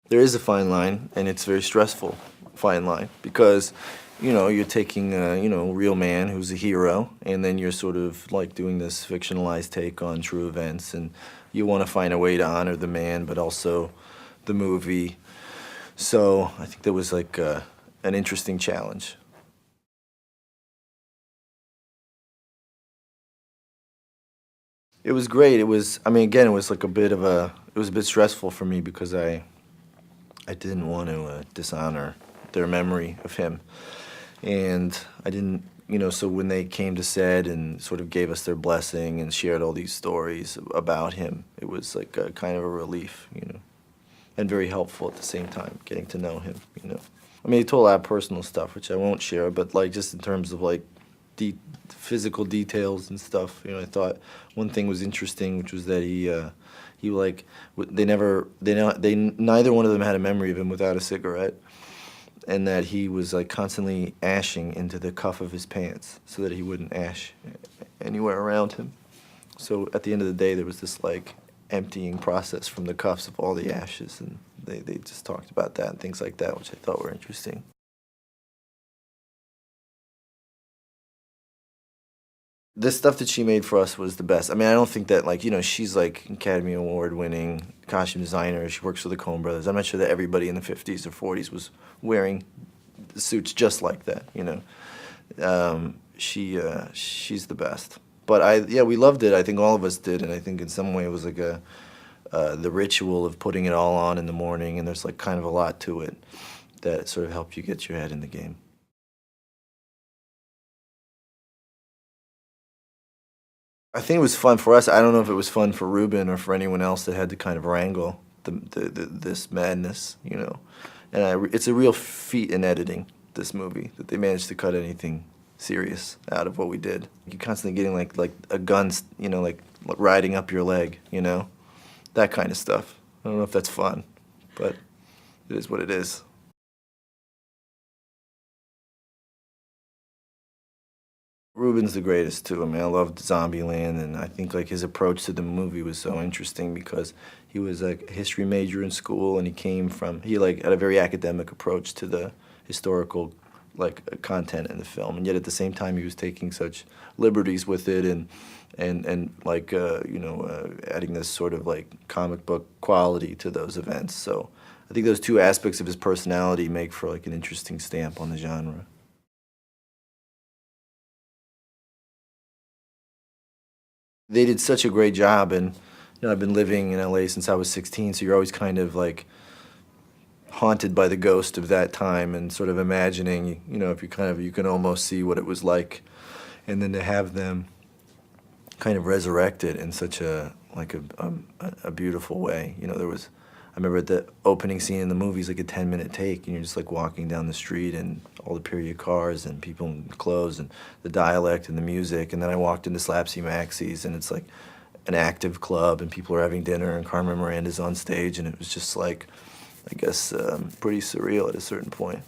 There is a fine line, and it's a very stressful fine line because, you're taking a, real man who's a hero, and then you're sort of like doing this fictionalized take on true events, and you want to find a way to honor the man, but also the movie. So I think that was like an interesting challenge. It was great. Again, it was like it was a bit stressful for me because I didn't want to dishonor their memory of him. And I didn't, so when they came to set and sort of gave us their blessing and shared all these stories about him, it was like a kind of a relief, and very helpful at the same time, getting to know him. He told a lot of personal stuff, which I won't share, but like just in terms of like physical details and stuff, I thought one thing was interesting, which was that he like neither one of them had a memory of him without a cigarette, and that he was like constantly ashing into the cuff of his pants so that he wouldn't ash anywhere around him. So at the end of the day, there was this like emptying process from the cuffs of all the ashes, and they just talked about that and things like that, which I thought were interesting. The stuff that she made for us was the best. I don't think that, like, she's like Academy Award winning costume designer. She works for the Coen Brothers. I'm not sure that everybody in the 50s or 40s was wearing suits just like that, She's the best. But we loved it. I think all of us did, and I think in some way it was like the ritual of putting it all on in the morning, and there's like kind of a lot to it that sort of helped you get your head in the game. I think it was fun for us. I don't know if it was fun for Ruben or for anyone else that had to kind of wrangle this madness, And it's a real feat in editing, this movie, that they managed to cut anything serious out of what we did. You're constantly getting like a gun, like riding up your leg, that kind of stuff. I don't know if that's fun, but it is what it is. Ruben's the greatest too. I loved Zombieland, and I think like his approach to the movie was so interesting because he was like a history major in school, and he like had a very academic approach to the historical like content in the film, and yet at the same time he was taking such liberties with it and like adding this sort of like comic book quality to those events. So I think those two aspects of his personality make for like an interesting stamp on the genre. They did such a great job, and I've been living in LA since I was 16, so you're always kind of like haunted by the ghost of that time and sort of imagining, if you can almost see what it was like, and then to have them kind of resurrect it in such a beautiful way. I remember the opening scene in the movie is like a 10-minute take, and you're just like walking down the street and all the period cars and people in clothes and the dialect and the music. And then I walked into Slapsy Maxie's, and it's like an active club and people are having dinner and Carmen Miranda's on stage, and it was just like, I guess, pretty surreal at a certain point.